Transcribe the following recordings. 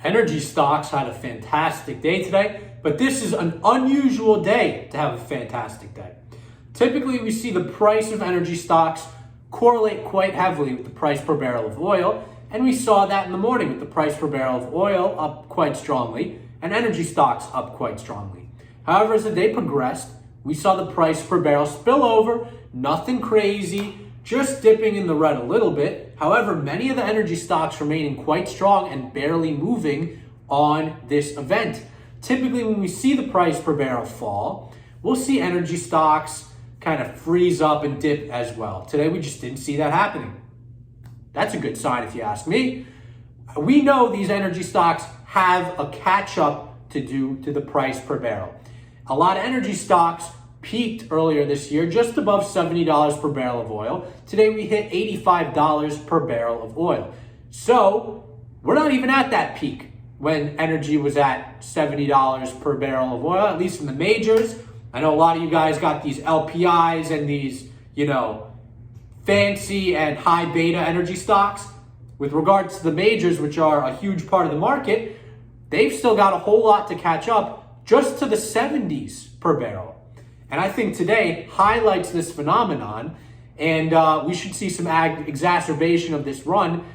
Energy stocks had a fantastic day today, but this is an unusual day to have a fantastic day. Typically, we see the price of energy stocks correlate quite heavily with the price per barrel of oil, and we saw that in the morning with the price per barrel of oil up quite strongly and energy stocks up quite strongly. However, as the day progressed, we saw the price per barrel spill over, nothing crazy, just dipping in the red a little bit. However, many of the energy stocks remaining quite strong and barely moving on this event. Typically, when we see the price per barrel fall, we'll see energy stocks kind of freeze up and dip as well. Today, we just didn't see that happening. That's a good sign if you ask me. We know these energy stocks have a catch up to do to the price per barrel. A lot of energy stocks peaked earlier this year just above $70 per barrel of oil. Today we hit $85 per barrel of oil. So we're not even at that peak when energy was at $70 per barrel of oil, at least in the majors. I know a lot of you guys got these LPIs and these, fancy and high beta energy stocks. With regards to the majors, which are a huge part of the market, they've still got a whole lot to catch up just to the 70s per barrel. And I think today highlights this phenomenon, and we should see some exacerbation of this run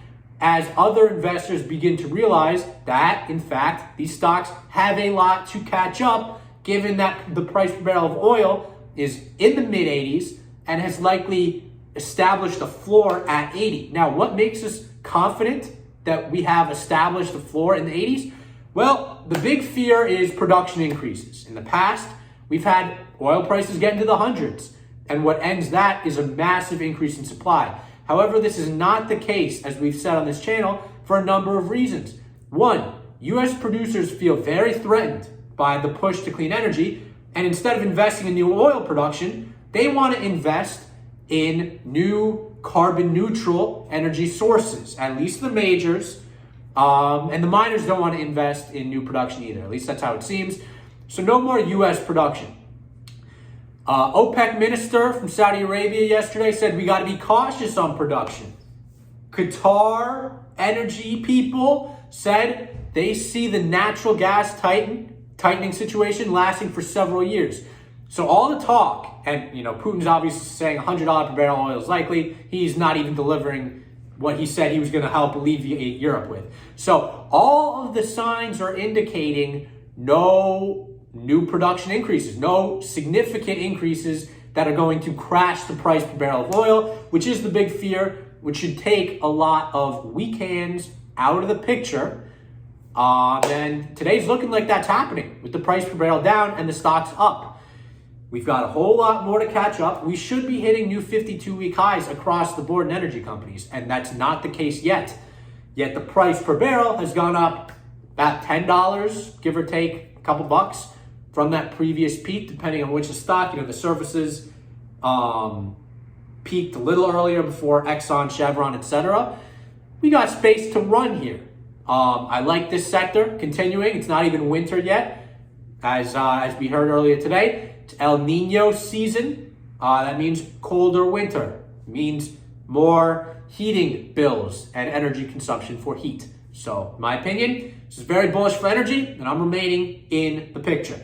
as other investors begin to realize that, in fact, these stocks have a lot to catch up, given that the price per barrel of oil is in the mid-80s and has likely established a floor at 80. Now, what makes us confident that we have established a floor in the 80s? Well, the big fear is production increases. In the past, we've had oil prices get into the hundreds, and what ends that is a massive increase in supply. However, this is not the case, as we've said on this channel, for a number of reasons. One, U.S. producers feel very threatened by the push to clean energy, and instead of investing in new oil production, they want to invest in new carbon neutral energy sources, at least the majors, and the miners don't want to invest in new production either. At least that's how it seems. So no more U.S. production. OPEC minister from Saudi Arabia yesterday said we got to be cautious on production. Qatar energy people said they see the natural gas tightening situation lasting for several years. So all the talk, and Putin's obviously saying $100 per barrel oil is likely. He's not even delivering what he said he was going to help alleviate Europe with. So all of the signs are indicating no new production increases, no significant increases that are going to crash the price per barrel of oil, which is the big fear, which should take a lot of weak hands out of the picture. And today's looking like that's happening with the price per barrel down and the stocks up. We've got a whole lot more to catch up. We should be hitting new 52-week highs across the board in energy companies, and that's not the case yet. Yet the price per barrel has gone up about $10, give or take a couple bucks from that previous peak, depending on which is stock. The services peaked a little earlier before Exxon, Chevron, etc. We got space to run here. I like this sector continuing. It's not even winter yet, as we heard earlier today. It's El Nino season. That means colder winter. It means more heating bills and energy consumption for heat. So, in my opinion, this is very bullish for energy, and I'm remaining in the picture.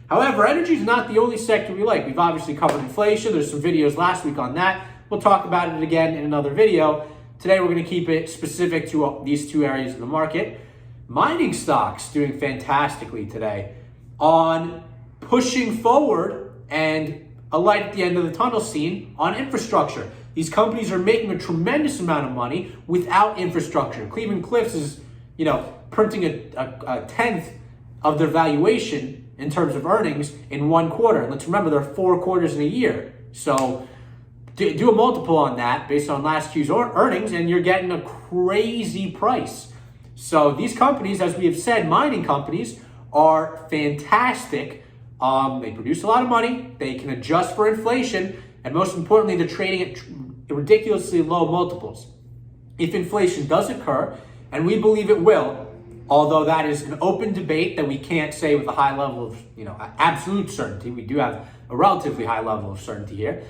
However, energy is not the only sector we like. We've obviously covered inflation. There's some videos last week on that. We'll talk about it again in another video. Today, we're going to keep it specific to these two areas of the market. Mining stocks doing fantastically today on pushing forward and a light at the end of the tunnel scene on infrastructure. These companies are making a tremendous amount of money without infrastructure. Cleveland-Cliffs is, printing a tenth of their valuation in terms of earnings in one quarter. And let's remember, there are 4 quarters in a year. So do a multiple on that based on last Q's earnings, and you're getting a crazy price. So these companies, as we have said, mining companies, are fantastic. They produce a lot of money. They can adjust for inflation. And most importantly, they're trading at ridiculously low multiples. If inflation does occur, and we believe it will, although that is an open debate that we can't say with a high level of, absolute certainty. We do have a relatively high level of certainty here.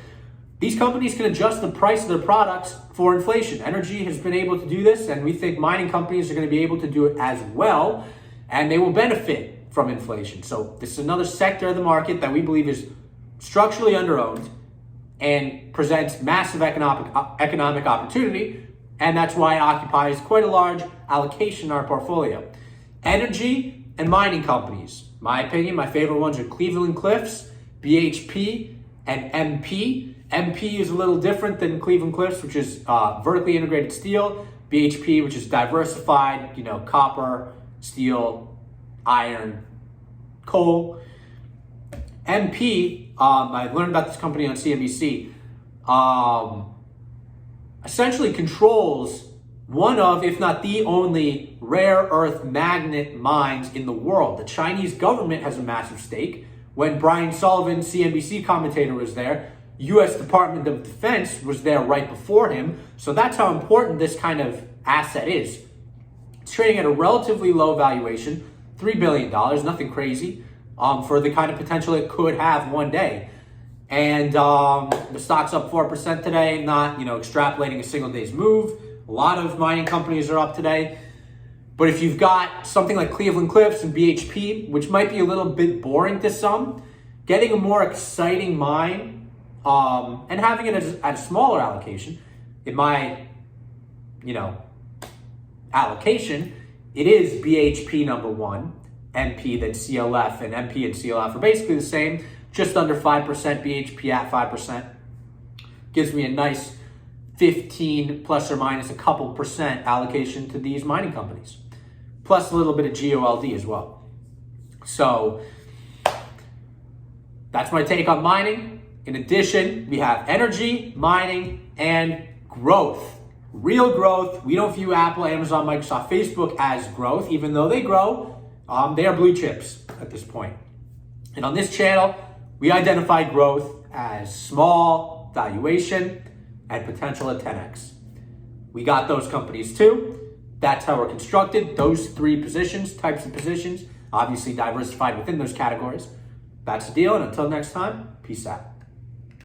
these companies can adjust the price of their products for inflation. Energy has been able to do this, and we think mining companies are going to be able to do it as well, and they will benefit from inflation. So this is another sector of the market that we believe is structurally underowned and presents massive economic opportunity, and that's why it occupies quite a large allocation in our portfolio. Energy and mining companies. My opinion, my favorite ones are Cleveland-Cliffs, BHP, and MP. MP is a little different than Cleveland-Cliffs, which is vertically integrated steel. BHP, which is diversified, copper, steel, iron, coal. MP, I learned about this company on CNBC, essentially controls one of, if not the only, rare earth magnet mines in the world. The Chinese government has a massive stake. When Brian Sullivan, CNBC commentator, was there, U.S. Department of Defense was there right before him. So that's how important this kind of asset is. It's trading at a relatively low valuation, $3 billion, nothing crazy, for the kind of potential it could have one day. And the stock's up 4% today, not extrapolating a single day's move. A lot of mining companies are up today. But if you've got something like Cleveland-Cliffs and BHP, which might be a little bit boring to some, getting a more exciting mine and having it at a smaller allocation, in my allocation, it is BHP number one, MP then CLF, and MP and CLF are basically the same, just under 5%, BHP at 5%. Gives me a nice 15 plus or minus a couple percent allocation to these mining companies, plus a little bit of GOLD as well. So that's my take on mining. In addition, we have energy, mining, and growth. Real growth. We don't view Apple, Amazon, Microsoft, Facebook as growth, even though they grow. They are blue chips at this point. And on this channel, we identify growth as small valuation and potential at 10x. We got those companies too. That's how we're constructed. Those three types of positions, obviously diversified within those categories. That's the deal. And until next time, peace out.